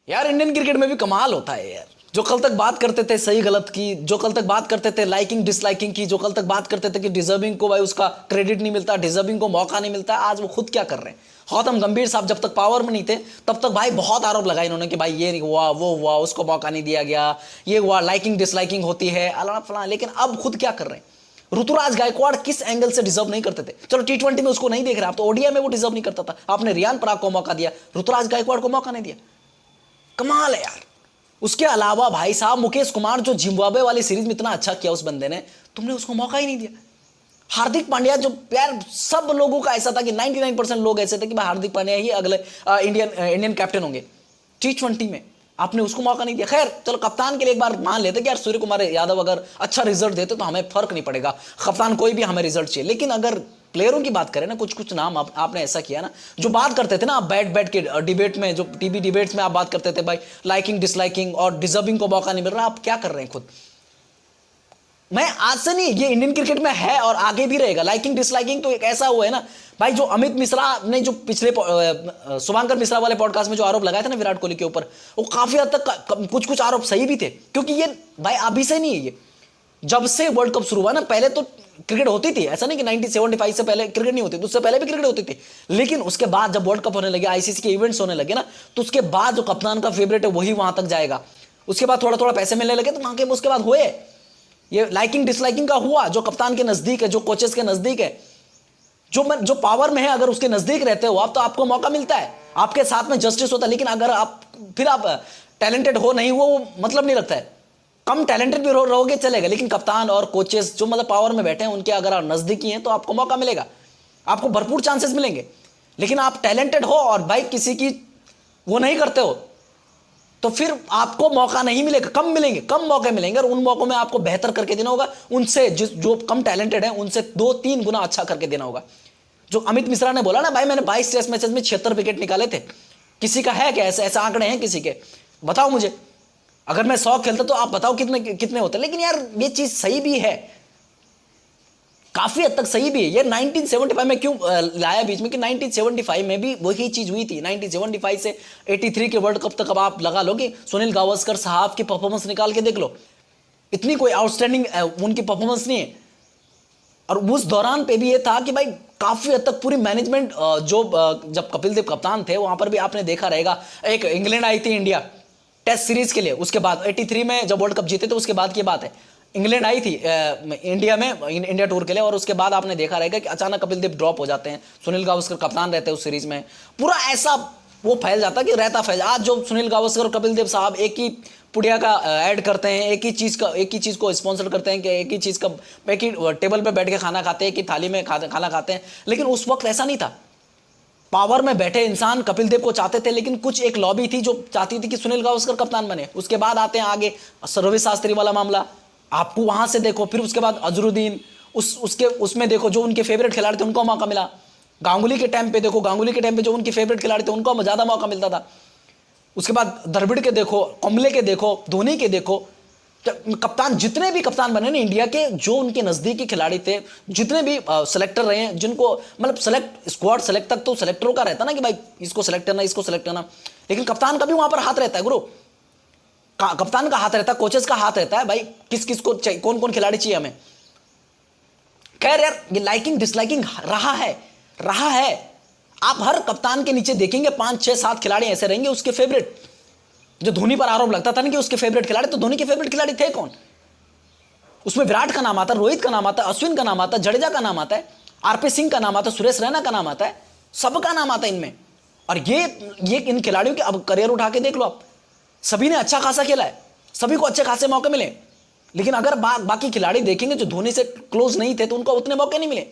यार Indian cricket में भी कमाल होता है यार। जो कल तक बात करते थे सही गलत की, जो कल तक बात करते थे लाइकिंग डिसलाइकिंग की, जो कल तक बात करते थे कि डिजर्विंग को भाई उसका क्रेडिट नहीं मिलता, डिजर्विंग को मौका नहीं मिलता, आज वो खुद क्या कर रहे हैं। गौतम गंभीर साहब जब तक पावर में नहीं थे तब तक भाई बहुत आरोप लगाए इन्होंने कि भाई ये हुआ वो हुआ, उसको मौका नहीं दिया गया, ये हुआ, लाइकिंग डिसलाइकिंग होती है अला फला। लेकिन अब खुद क्या कर रहे हैं। ऋतुराज गायकवाड़ किस एंगल से डिजर्व नहीं करते थे। चलो टी20 में उसको नहीं देख रहे आप, तो ओडीआई में वो डिजर्व नहीं करता था। आपने रियान पराग को मौका दिया, ऋतुराज गायकवाड़ को मौका नहीं दिया। कमाल है यार। उसके अलावा भाई साहब मुकेश कुमार जो जिम्बाब्वे वाली सीरीज में इतना अच्छा किया उस बंदे ने, तुमने उसको मौका ही नहीं दिया। हार्दिक पांड्या जो यार सब लोगों का ऐसा था कि 99% लोग ऐसे थे कि भाई हार्दिक पांड्या ही अगले इंडियन कैप्टन होंगे टी20 में, आपने उसको मौका नहीं दिया। खैर चलो कप्तान के लिए एक बार मान लेते कि यार सूर्य कुमार यादव अगर अच्छा रिजल्ट देते तो हमें फर्क नहीं पड़ेगा, कप्तान कोई भी हमें रिजल्ट चाहिए। लेकिन अगर प्लेयरों की बात करें ना, कुछ कुछ नाम आपने ऐसा किया ना, जो बात करते थे ना आप बैठ के डिबेट में, जो टीवी डिबेट्स में आप बात करते थे भाई लाइकिंग डिसलाइकिंग और डिजर्विंग को मौका नहीं मिल रहा, आप क्या कर रहे हैं खुद। मैं आज से नहीं, ये इंडियन क्रिकेट में है और आगे भी रहेगा। लाइकिंग डिसलाइकिंग तो एक ऐसा हुआ है ना भाई, जो अमित मिश्रा ने जो पिछले शुभांकर मिश्रा वाले पॉडकास्ट में जो आरोप लगाया था ना विराट कोहली के ऊपर, वो काफी हद तक कुछ कुछ आरोप सही भी थे। क्योंकि ये भाई अभी से नहीं है, ये जब से वर्ल्ड कप शुरू हुआ ना, पहले तो क्रिकेट होती थी, ऐसा नहीं कि 1975 से पहले क्रिकेट नहीं होती थी, उससे पहले भी क्रिकेट होती थी। लेकिन उसके बाद जब वर्ल्ड कप होने लगे, आईसीसी के इवेंट्स होने लगे ना, तो उसके बाद जो कप्तान का फेवरेट है वही वहां तक जाएगा। उसके बाद थोड़ा थोड़ा पैसे मिलने लगे तो वहां के उसके बाद हुए ये लाइकिंग डिसलाइकिंग का हुआ। जो कप्तान के नजदीक है, जो कोचेस के नजदीक है, जो पावर में है, अगर उसके नजदीक रहते हो आप तो आपको मौका मिलता है, आपके साथ में जस्टिस होता है। लेकिन अगर आप टैलेंटेड हो नहीं हो, वो मतलब नहीं रखता है। कम टैलेंटेड भी रहोगे चलेगा, लेकिन कप्तान और कोचेस जो मतलब पावर में बैठे हैं उनके अगर आप नजदीकी हैं तो आपको मौका मिलेगा, आपको भरपूर चांसेस मिलेंगे। लेकिन आप टैलेंटेड हो और भाई किसी की वो नहीं करते हो तो फिर आपको मौका नहीं मिलेगा, कम मिलेंगे, कम मौके मिलेंगे। और उन मौकों में आपको बेहतर करके देना होगा, उनसे जो कम टैलेंटेड है उनसे 2-3 गुना अच्छा करके देना होगा। जो अमित मिश्रा ने बोला ना भाई मैंने 22 टेस्ट मैचेस में 76 विकेट निकाले थे, किसी का है क्या ऐसे ऐसे आंकड़े हैं किसी के? बताओ मुझे। अगर मैं 100 खेलता तो आप बताओ कितने कितने होते। लेकिन यार ये चीज सही भी है, काफी हद तक सही भी है। ये 1975 में क्यों लाया बीच में कि 1975 में भी वही चीज हुई थी। 1975 से 83 के वर्ल्ड कप तक अब आप लगा लो कि सुनील गावस्कर साहब की परफॉर्मेंस निकाल के देख लो, इतनी कोई आउटस्टैंडिंग उनकी परफॉर्मेंस नहीं है। और उस दौरान पे भी ये था कि भाई काफी हद तक पूरी मैनेजमेंट जो जब कपिल देव कप्तान थे वहां पर भी आपने देखा रहेगा, एक इंग्लैंड आई थी इंडिया टेस्ट सीरीज के लिए, उसके बाद 83 में जब वर्ल्ड कप जीते थे उसके बाद की बात है, इंग्लैंड आई थी इंडिया में इंडिया टूर के लिए। और उसके बाद आपने देखा रहेगा कि अचानक कपिल देव ड्रॉप हो जाते हैं, सुनील गावस्कर कप्तान रहते हैं उस सीरीज में, पूरा ऐसा वो फैल जाता कि रहता फैल। आज जो सुनील गावस्कर और कपिल देव साहब एक ही पुड़िया का ऐड करते हैं, एक ही चीज को स्पॉन्सर करते हैं कि एक ही टेबल पे बैठ के खाना खाते हैं, एक ही थाली में खाना खाते हैं। लेकिन उस वक्त ऐसा नहीं था। पावर में बैठे इंसान कपिल देव को चाहते थे, लेकिन कुछ एक लॉबी थी जो चाहती थी कि सुनील गावस्कर कप्तान बने। उसके बाद आते हैं आगे रवि शास्त्री वाला मामला, आपको वहां से देखो, फिर उसके बाद अजरुद्दीन, उसमें देखो जो उनके फेवरेट खिलाड़ी थे उनको मौका मिला। गांगुली के टाइम पे देखो, गांगुली के टाइम पे जो उनके फेवरेट खिलाड़ी थे उनको ज्यादा मौका मिलता था। उसके बाद द्रविड़ के देखो, कुंबले के देखो, धोनी के देखो, कप्तान जितने भी कप्तान बने ना इंडिया के, जो उनके नजदीकी खिलाड़ी थे, जितने भी सेलेक्टर रहे हैं, जिनको मतलब स्क्वाड सेलेक्ट तक तो सेलेक्टरों का रहता ना कि भाई इसको सेलेक्ट करना, इसको सेलेक्ट करना। लेकिन कप्तान का भी वहां पर हाथ रहता है गुरु, कप्तान का हाथ रहता है, कोचेस का हाथ रहता है भाई, किस को चाहिए, कौन कौन खिलाड़ी चाहिए हमें। खैर यार ये लाइकिंग डिसलाइकिंग रहा है। आप हर कप्तान के नीचे देखेंगे 5-6-7 खिलाड़ी ऐसे रहेंगे उसके फेवरेट। जो धोनी पर आरोप लगता था ना कि उसके फेवरेट खिलाड़ी, तो धोनी के फेवरेट खिलाड़ी थे कौन? उसमें विराट का नाम आता है, रोहित का नाम आता है, अश्विन का नाम आता है, जडेजा का नाम आता है, आरपी सिंह का नाम आता है, सुरेश रैना का नाम आता है, सबका नाम आता है इनमें। और ये इन खिलाड़ियों के अब करियर उठा के देख लो आप, सभी ने अच्छा खासा खेला है, सभी को अच्छे खासे मौके मिले। लेकिन अगर बाकी खिलाड़ी देखेंगे जो धोनी से क्लोज नहीं थे तो उनको उतने मौके नहीं मिले।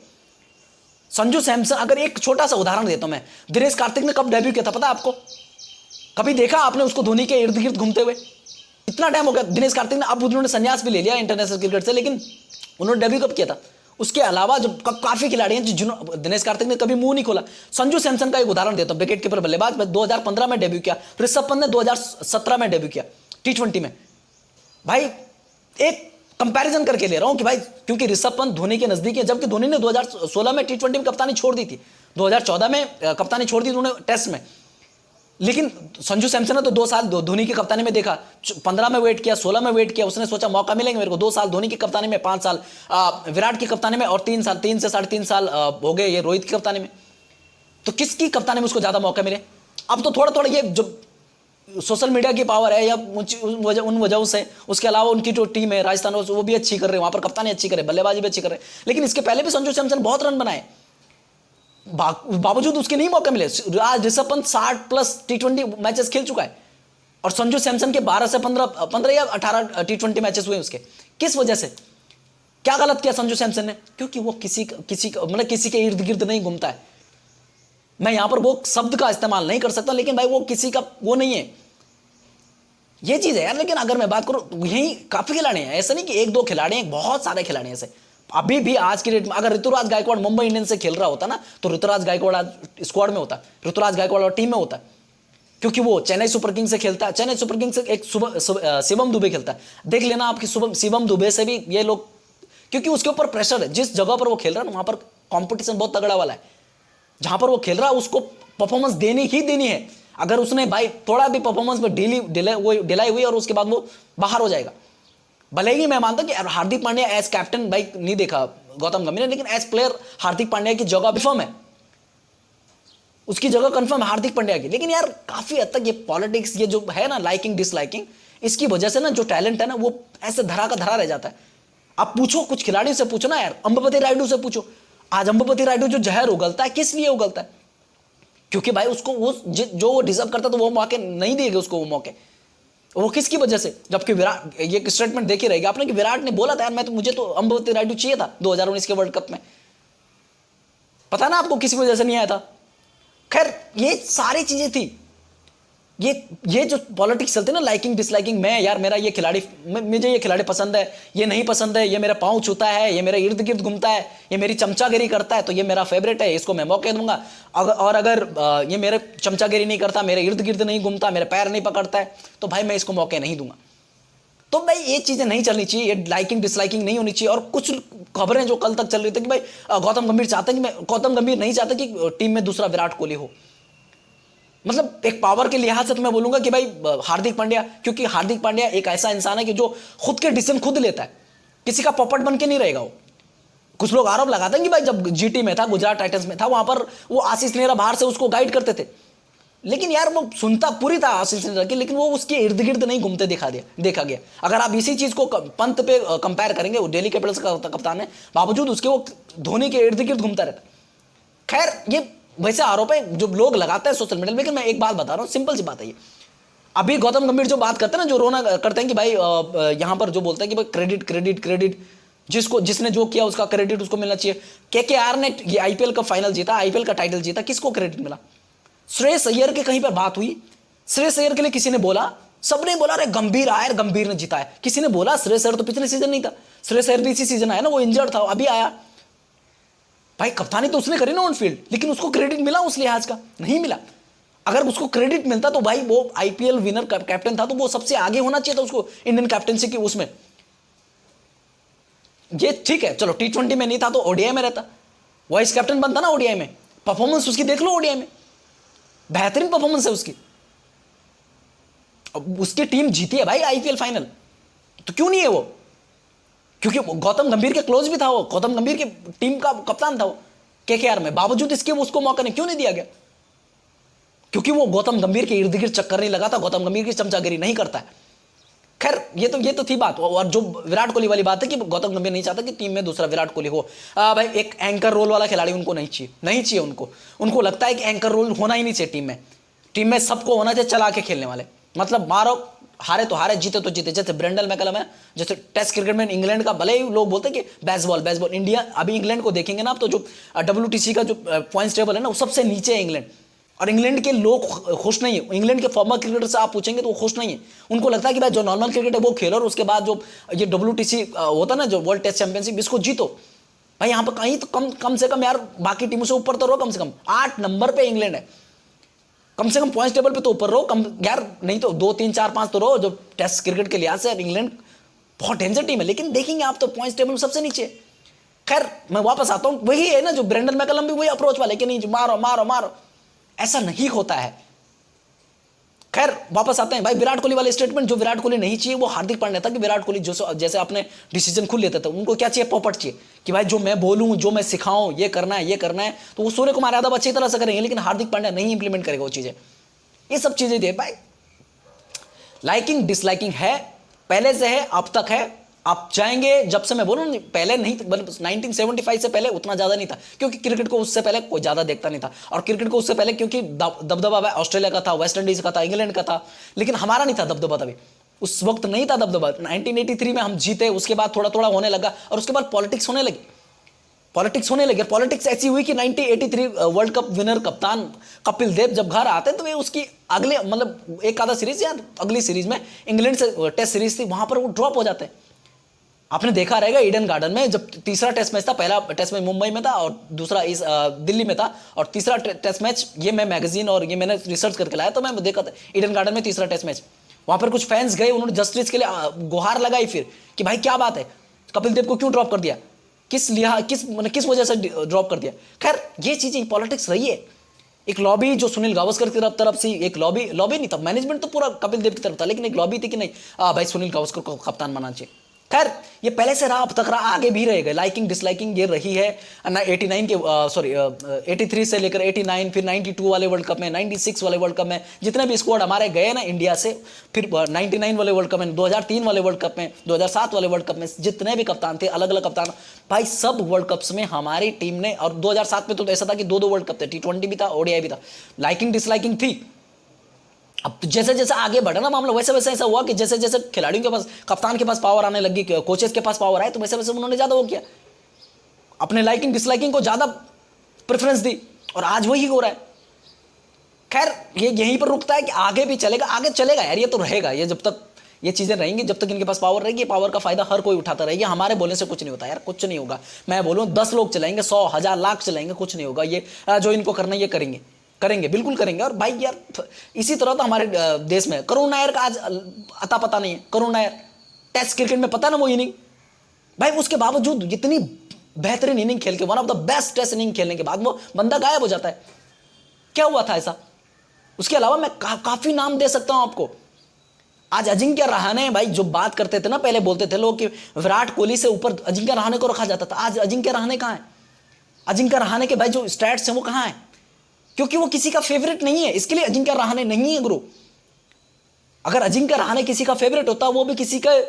संजू सैमसन, अगर एक छोटा सा उदाहरण देता हूं मैं, दिनेश कार्तिक ने कब डेब्यू किया था पता है आपको? कभी देखा आपने उसको धोनी के इर्द गिर्द घूमते हुए? इतना टाइम हो गया दिनेश कार्तिक ने, अब उन्होंने संन्यास भी ले लिया इंटरनेशनल क्रिकेट से, लेकिन उन्होंने डेब्यू कब किया था? उसके अलावा जो काफी खिलाड़ी हैं जिन्होंने, दिनेश कार्तिक ने कभी मुंह नहीं खोला। संजू सैमसन का एक उदाहरण देता हूं, विकेट कीपर बल्लेबाज, 2015 में डेब्यू किया। ऋषभ पंत ने 2017 में डेब्यू किया टी20 में। भाई एक कंपैरिजन करके ले रहा हूं कि भाई क्योंकि ऋषभ पंत धोनी के नजदीक है, जबकि धोनी ने 2016 में टी20 में कप्तानी छोड़ दी थी, 2014 में कप्तानी छोड़ दी उन्होंने टेस्ट में। लेकिन संजू सैमसन ने तो 2 साल धोनी की कप्तानी में देखा, 15 में वेट किया, 16 में वेट किया, उसने सोचा मौका मिलेंगे मेरे को, 2 साल धोनी की कप्तानी में, 5 साल विराट की कप्तानी में, और 3 साल, 3 से 3.5 साल हो गए ये रोहित की कप्तानी में। तो किसकी कप्तानी में उसको ज्यादा मौके मिले? अब तो थोड़ा थोड़ा ये जो सोशल मीडिया की पावर है या उन वजहों से, उसके अलावा उनकी जो टीम है राजस्थान वो भी अच्छी कर रहे हैं, वहां पर कप्तानी अच्छी करे, बल्लेबाजी भी अच्छी कर रहे हैं, लेकिन इसके पहले भी संजू सैमसन बहुत रन बनाए, बावजूद उसके नहीं मौके मिले। आज ऋषभ पंत 60+ T20 मैचेस खेल चुका है, और संजू सैमसन के 12 से 15 या 18 T20 मैचेस हुए उसके। किस वजह से? क्या गलत किया संजू सैमसन ने? क्योंकि वो किसी के इर्द गिर्द नहीं घूमता है। मैं यहां पर वो शब्द का इस्तेमाल नहीं कर सकता, लेकिन भाई वो किसी का वो नहीं है, ये चीज है यार। लेकिन अगर मैं बात करूं, यही काफी खिलाड़ी हैं, ऐसा नहीं कि 1-2 खिलाड़ी हैं, बहुत सारे खिलाड़ी हैं ऐसे। अभी भी आज की डेट में अगर ऋतुराज गायकवाड़ मुंबई इंडियंस से खेल रहा होता ना, तो ऋतुराज गायकवाड़ आज स्क्वाड में होता, ऋतुराज गायकवाड़ और टीम में होता, क्योंकि वो चेन्नई सुपर किंग्स से खेलता है। चेन्नई सुपर किंग्स से एक शिवम दुबे खेलता है, देख लेना आपकी शिवम दुबे से भी ये लोग, क्योंकि उसके ऊपर प्रेशर है, जिस जगह पर वो खेल रहा है वहां पर कॉम्पिटिशन बहुत तगड़ा वाला है, जहां पर वो खेल रहा है उसको परफॉर्मेंस देनी ही देनी है। अगर उसने भाई थोड़ा भी परफॉर्मेंस में डिलाई हुई और उसके बाद वो बाहर हो जाएगा। भले ही मैं मानता कि हार्दिक पांड्या एज कैप्टन भाई नहीं देखा गौतम गंभीर ने, लेकिन एज प्लेयर हार्दिक पांड्या की जगह कंफर्म है, उसकी जगह कंफर्म है हार्दिक पांड्या की। लेकिन यार काफी हद तक ये पॉलिटिक्स, ये जो है ना लाइकिंग डिसलाइकिंग, इसकी वजह से ना जो टैलेंट है ना वो ऐसे धरा का धरा रह जाता है। आप पूछो कुछ खिलाड़ियों से, पूछो ना यार, अंबपति रायडू से पूछो। आज अंबपति रायडू जो जहर उगलता है, किस लिए उगलता है? क्योंकि भाई उसको वो जो वो डिजर्व करता तो वो मौके नहीं दिए गए उसको, वो मौके वो किसकी वजह से? जबकि विराट, ये स्टेटमेंट देखी रहेगी आपने कि विराट ने बोला था यार मुझे तो अंबपति रायडू चाहिए था 2019 के वर्ल्ड कप में, पता ना आपको किसी वजह से नहीं आया था। खैर ये सारी चीजें थी, ये जो पॉलिटिक्स चलती है ना, लाइकिंग डिसलाइकिंग, मैं यार मेरा ये खिलाड़ी, मुझे ये खिलाड़ी पसंद है, ये नहीं पसंद है, ये मेरा पाँव छूता है, ये मेरे इर्द गिर्द घूमता है, ये मेरी चमचागिरी करता है, तो ये मेरा फेवरेट है, इसको मैं मौके दूंगा। और अगर ये मेरे चमचागिरी नहीं करता, मेरे इर्द गिर्द नहीं घूमता, मेरे पैर नहीं पकड़ता है, तो भाई मैं इसको मौके नहीं दूंगा। तो भाई ये चीजें नहीं चलनी चाहिए, ये लाइकिंग डिसलाइकिंग नहीं होनी चाहिए। और कुछ खबरें जो कल तक चल रही थी कि भाई गौतम गंभीर चाहते हैं कि गौतम गंभीर नहीं चाहते कि टीम में दूसरा विराट कोहली हो। मतलब एक पावर के लिहाज से तो मैं बोलूंगा कि भाई हार्दिक पांड्या, क्योंकि हार्दिक पांड्या एक ऐसा इंसान है कि जो खुद के डिसीजन खुद लेता है, किसी का पॉपट बन के नहीं रहेगा वो। कुछ लोग आरोप लगाते हैं कि भाई जब जीटी में था, गुजरात टाइटंस में था, वहां पर वो आशीष नेहरा बाहर से उसको गाइड करते थे, लेकिन यार वो सुनता पूरी था आशीष नेहरा की, लेकिन वो उसके इर्द गिर्द नहीं घूमते देखा गया। अगर आप इसी चीज को पंत पे कंपेयर करेंगे, वो दिल्ली कैपिटल्स का कप्तान है, बावजूद उसके वो धोनी के इर्द गिर्द घूमता रहता। खैर ये वैसे आरोप है जो लोग लगाते हैं सोशल मीडिया में, लेकिन मैं एक बात बता रहा हूँ, सिंपल सी बात है ये। अभी गौतम गंभीर जो बात करते हैं ना, जो रोना करते हैं कि भाई यहां पर जो बोलते हैं कि भाई क्रेडिट क्रेडिट क्रेडिट, जिसने जो किया उसका क्रेडिट उसको मिलना चाहिए। केकेआर ने ये आईपीएल का फाइनल जीता, आईपीएल का टाइटल जीता, किसको क्रेडिट मिला? श्रेयस अय्यर की कहीं पर बात हुई? श्रेयस अय्यर के लिए किसी ने बोला? सबने बोला अरे गंभीर आया, गंभीर ने जीता है। किसी ने बोला? श्रेयस अय्यर तो पिछले सीजन नहीं था, श्रेयस अय्यर भी इसी सीजन आया ना, वो इंजर्ड था, अभी आया। भाई कप्तानी तो उसने करी ना ऑन फील्ड, लेकिन उसको क्रेडिट मिला उस लिहाज का? नहीं मिला। अगर उसको क्रेडिट मिलता तो भाई वो आईपीएल विनर कैप्टन था, तो वो सबसे आगे होना चाहिए था उसको इंडियन कैप्टनसी की उसमें। ये ठीक है, चलो T20 में नहीं था तो ओडीआई में रहता, वाइस कैप्टन बनता ना ओडीआई में। परफॉर्मेंस उसकी देख लो, ओडीआई में बेहतरीन परफॉर्मेंस है उसकी, उसकी टीम जीती है भाई आईपीएल फाइनल, तो क्यों नहीं है वो? क्योंकि गौतम गंभीर के क्लोज भी था वो, गौतम गंभीर की टीम का कप्तान था वो केकेआर में, बावजूद इसके उसको मौका नहीं, क्यों नहीं दिया गया? क्योंकि वो गौतम गंभीर के इर्द गिर्द चक्कर नहीं लगाता, गौतम गंभीर की चमचागिरी नहीं करता है। खैर ये तो थी बात। और जो विराट कोहली वाली बात है कि गौतम गंभीर नहीं चाहता कि टीम में दूसरा विराट कोहली हो। भाई एक एंकर रोल वाला खिलाड़ी उनको नहीं चाहिए उनको लगता है कि एंकर रोल होना ही नहीं चाहिए टीम में सबको होना चाहिए चला के खेलने वाले, मतलब मारो हारे तो हारे, जीते तो जीते। जैसे ब्रेंडल मैकलम है, जैसे टेस्ट क्रिकेट में इंग्लैंड का, भले ही लोग बोलते हैं कि बेसबॉल इंडिया, अभी इंग्लैंड को देखेंगे ना आप तो जो WTC का जो पॉइंट्स टेबल है ना, वो सबसे नीचे है इंग्लैंड। और इंग्लैंड के लोग खुश नहीं है, इंग्लैंड के फॉर्मर क्रिकेटर से आप पूछेंगे तो वो खुश नहीं है। उनको लगता है कि भाई जो नॉर्मल क्रिकेट है वो खेलो, और उसके बाद जो ये WTC होता है ना, जो वर्ल्ड टेस्ट चैंपियनशिप, इसको जीतो। भाई यहाँ पर कहीं तो कम से कम यार बाकी टीमों से ऊपर तो रहो, कम से कम 8 नंबर पे इंग्लैंड है, कम से कम पॉइंट्स टेबल पे तो ऊपर रहो कम यार, नहीं तो 2 3 4 5 तो रहो। जो टेस्ट क्रिकेट के लिहाज से इंग्लैंड बहुत डेंजर टीम है, लेकिन देखेंगे आप तो पॉइंट्स टेबल में सबसे नीचे। खैर मैं वापस आता हूं, वही है ना जो ब्रेंडन मैकलम भी वही अप्रोच वाले कि नहीं मारो मारो मारो, ऐसा नहीं होता है। खैर वापस आते हैं भाई, विराट कोहली वाले स्टेटमेंट, जो विराट कोहली नहीं चाहिए वो हार्दिक पांड्या था कि विराट कोहली जो जैसे अपने डिसीजन खुद लेते थे, उनको क्या चाहिए, पॉपट चाहिए कि भाई जो मैं बोलूं, जो मैं सिखाऊं, ये करना है, ये करना है, तो वो सूर्य कुमार यादव अच्छी तरह से करेंगे, लेकिन हार्दिक पांड्या नहीं इंप्लीमेंट करेगा वो चीजें। ये सब चीजें थी भाई। लाइकिंग डिसलाइकिंग है, पहले से है, अब तक है, आप चाहेंगे, जब से मैं बोलूं पहले नहीं, 1975 से पहले उतना ज्यादा नहीं था, क्योंकि क्रिकेट को उससे पहले कोई ज्यादा देखता नहीं था, और क्रिकेट को उससे पहले क्योंकि दबदबा ऑस्ट्रेलिया का था, वेस्ट इंडीज का था, इंग्लैंड का था, लेकिन हमारा नहीं था दबदबा, तभी उस वक्त नहीं था दबदबा। 1983 में हम जीते, उसके बाद थोड़ा थोड़ा होने लगा, और उसके बाद पॉलिटिक्स होने लगी, पॉलिटिक्स ऐसी हुई कि 1983 वर्ल्ड कप विनर कप्तान कपिल देव जब घर आते तो वे उसकी अगले मतलब एक आधा सीरीज या अगली सीरीज में इंग्लैंड से टेस्ट सीरीज थी, वहां पर वो ड्रॉप हो जाते हैं। आपने देखा रहेगा ईडन गार्डन में, जब तीसरा टेस्ट मैच था, पहला टेस्ट मैच मुंबई में था और दूसरा इस दिल्ली में था, और तीसरा टेस्ट मैच, ये मैं मैगजीन और ये मैंने रिसर्च करके लाया, तो मैं देखा था ईडन गार्डन में तीसरा टेस्ट मैच, वहां पर कुछ फैंस गए, उन्होंने जस्टिस के लिए गुहार लगाई फिर कि भाई क्या बात है, कपिल देव को क्यों ड्रॉप कर दिया, किस वजह से ड्रॉप कर दिया। खैर ये चीजें पॉलिटिक्स रही है, एक लॉबी जो सुनील गावस्कर की तरफ से, एक लॉबी नहीं था, मैनेजमेंट तो पूरा कपिल देव की तरफ था, लेकिन एक लॉबी थी कि नहीं भाई सुनील गावस्कर को कप्तान बनाना चाहिए। खैर ये पहले से रहा, अब तक रहा, आगे भी रहेगा, लाइकिंग डिसलाइकिंग ये रही है ना। 89 के 83 से लेकर 89, फिर 92 वाले वर्ल्ड कप में, 96 वाले वर्ल्ड कप में, जितने भी स्क्वाड हमारे गए ना इंडिया से, फिर 99 वाले वर्ल्ड कप में, 2003 वाले वर्ल्ड कप में, 2007 वाले वर्ल्ड कप में, जितने भी कप्तान थे, अलग अलग कप्तान भाई, सब वर्ल्ड कप्स में हमारी टीम ने, और 2007 में तो ऐसा था कि दो वर्ल्ड कप थे, T20 भी था, ODI भी था, लाइकिंग डिसलाइकिंग थी। अब जैसे जैसे आगे बढ़ा ना मामला, वैसे वैसे ऐसा हुआ कि जैसे जैसे खिलाड़ियों के पास, कप्तान के पास पावर आने लगी, कोचेस के पास पावर आए, तो वैसे वैसे उन्होंने ज्यादा वो किया, अपने लाइकिंग डिसलाइकिंग को ज्यादा प्रेफरेंस दी, और आज वही हो रहा है। खैर ये यहीं पर रुकता है कि आगे भी चलेगा, आगे चलेगा यार, ये तो रहेगा, ये जब तक ये चीजें रहेंगी, जब तक इनके पास पावर रहेगी, पावर का फायदा हर कोई उठाता रहेगा, हमारे बोलने से कुछ नहीं होता यार, कुछ नहीं होगा। मैं बोलूं 10 लोग चलाएंगे, 100, 1000, लाख चलाएंगे, कुछ नहीं होगा, ये जो इनको करना है ये करेंगे, बिल्कुल करेंगे। और भाई यार इसी तरह तो हमारे देश में करुण नायर का आज अता पता नहीं है, करुण नायर टेस्ट क्रिकेट में पता ना वो इनिंग, भाई उसके बावजूद इतनी बेहतरीन इनिंग खेल के, one of the best test inning खेलने के बाद वो बंदा गायब हो जाता है, क्या हुआ था ऐसा। उसके अलावा मैं काफी नाम दे सकता हूं आपको। आज अजिंक्य रहाणे, भाई जो बात करते थे ना, पहले बोलते थे लोग कि विराट कोहली से ऊपर अजिंक्य रहाणे को रखा जाता था, आज अजिंक्य रहाणे कहां है, अजिंक्य रहाणे के भाई जो स्टैट्स हैं वो कहां है, क्योंकि वो किसी का फेवरेट नहीं है, इसके लिए अजिंक्य रहाणे नहीं है गुरु। अगर अजिंक्य रहाणे किसी का फेवरेट होता, वो भी किसी का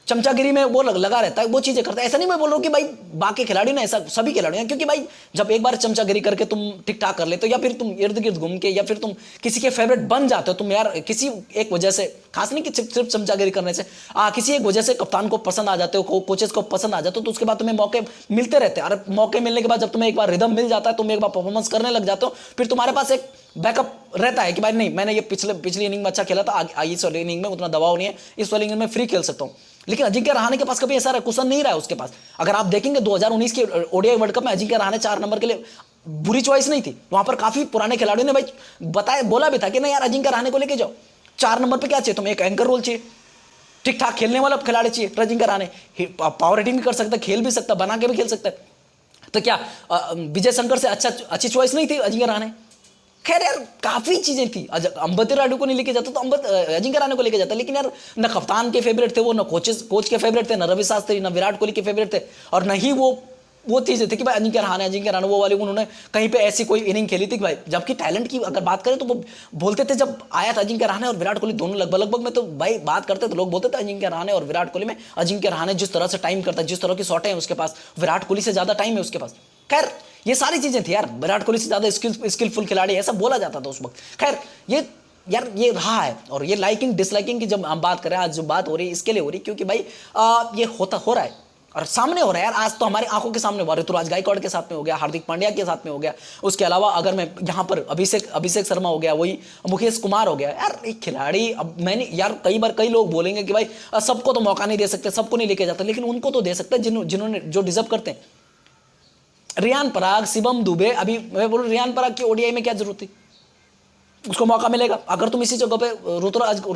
चमचागिरी में वो लगा रहता है, वो चीजें करता है। ऐसा नहीं मैं बोल रहा हूं कि भाई बाकी खिलाड़ी ना, ऐसा सभी खिलाड़ी हैं, क्योंकि भाई जब एक बार चमचागिरी करके तुम ठीक ठाक कर लेते हो, या फिर तुम इर्द गिर्द घूम के, या फिर तुम किसी के फेवरेट बन जाते हो, तुम यार किसी एक वजह से, खास नहीं कि सिर्फ चमचागिरी करने से, किसी एक वजह से कप्तान को पसंद आ जाते हो, कोचेस को पसंद आ जाते हो, तो उसके बाद तुम्हें मौके मिलते रहते हैं। और मौके मिलने के बाद जब तुम्हें एक बार रिदम मिल जाता है, तुम एक बार परफॉर्मेंस करने लग जाते हो, फिर तुम्हारे पास एक बैकअप रहता है कि भाई नहीं, मैंने ये पिछली इनिंग में अच्छा खेला था, इस वाली इनिंग में उतना दबाव नहीं है, इस वाली इनिंग में फ्री खेल सकता हूं। लेकिन अजिंक्य रहाणे के पास कभी ऐसा कुशन नहीं रहा है उसके पास। अगर आप देखेंगे 2019 के ओडीआई वर्ल्ड कप में अजिंक्य रहाणे 4 नंबर के लिए बुरी चॉइस नहीं थी, वहां पर काफी पुराने खिलाड़ियों ने भाई बोला भी था कि नहीं यार अजिंक्य रहाणे को लेके जाओ, 4 नंबर पे क्या चाहिए तुम्हें, एक एंकर रोल चाहिए, ठीक ठाक खेलने वाला खिलाड़ी चाहिए। अजिंक्य रहाणे पावर हिटिंग भी कर सकता, खेल भी सकता, बना के भी खेल सकता है, तो क्या विजय शंकर से अच्छी चॉइस नहीं थी अजिंक्य रहाणे। खैर यार काफी चीजें थी, अंबती रायडू को नहीं लेके जाता तो अजिंक्य रहाणे को लेके जाता, लेकिन यार न कप्तान के फेवरेट थे वो, न कोच के फेवरेट थे, न रवि शास्त्री, न विराट कोहली के फेवरेट थे, और न ही वो चीजें थी कि भाई अजिंक्य रहाणे वो वाले, उन्होंने कहीं पे ऐसी कोई इनिंग खेली थी कि भाई, जबकि टैलेंट की अगर बात करें तो वो बोलते थे, जब आया था अजिंक्य रहाणे और विराट कोहली दोनों लगभग में, तो भाई बात करते तो लोग बोलते थे अजिंक्य रहाणे और विराट कोहली में, अजिंक्य रहाणे जिस तरह से टाइम करता है, जिस तरह की शॉटें हैं उसके पास, विराट कोहली से ज्यादा टाइम है उसके पास। खैर ये सारी चीजें थी यार, विराट कोहली से ज्यादा स्किलफुल खिलाड़ी, ऐसा बोला जाता था उस वक्त। खैर ये रहा है। और ये लाइकिंग डिसलाइकिंग की जब हम बात करें, आज जो बात हो रही है इसके लिए हो रही है क्योंकि भाई ये हो रहा है और सामने हो रहा है यार, आज तो हमारी आंखों के सामने हुआ। ऋतुराज गायकवाड़ के साथ में हो गया, हार्दिक पांड्या के साथ में हो गया, उसके अलावा अगर मैं यहाँ पर अभिषेक शर्मा हो गया, वही मुकेश कुमार हो गया। यार एक खिलाड़ी, अब मैंने यार कई लोग बोलेंगे कि भाई सबको तो मौका नहीं दे सकते, सबको नहीं लेके जाते, लेकिन उनको तो दे सकते हैं जिन्होंने जो डिजर्व करते हैं। रियान पराग, शिवम दुबे, अभी मैं बोलूं रियान पराग की ओडीआई में क्या जरूरत थी, उसको मौका मिलेगा। अगर तुम इसी जगह पे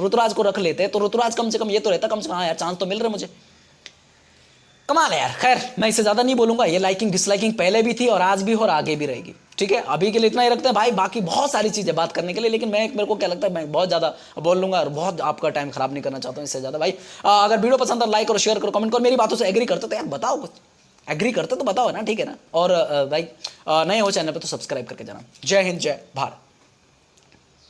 ऋतुराज को रख लेते तो ऋतुराज कम से कम ये तो रहता, कम से कम हाँ यार चांस तो मिल रहे मुझे। कमाल है यार। खैर मैं इससे ज्यादा नहीं बोलूंगा, ये लाइकिंग डिसलाइकिंग पहले भी थी और आज भी और आगे भी रहेगी, ठीक है। अभी के लिए इतना ही रखते हैं भाई, बाकी बहुत सारी चीजें बात करने के लिए, लेकिन मेरे को क्या लगता है मैं बहुत ज्यादा बोल लूंगा और बहुत आपका टाइम खराब नहीं करना चाहता हूं इससे ज्यादा। भाई अगर वीडियो पसंद है लाइक करो, शेयर करो, कमेंट करो, मेरी बातों से एग्री करते तो यार बताओ कुछ, एग्री करते तो बताओ ना, ठीक है ना। और भाई नए हो चैनल पे तो सब्सक्राइब करके जाना। जय हिंद, जय भारत।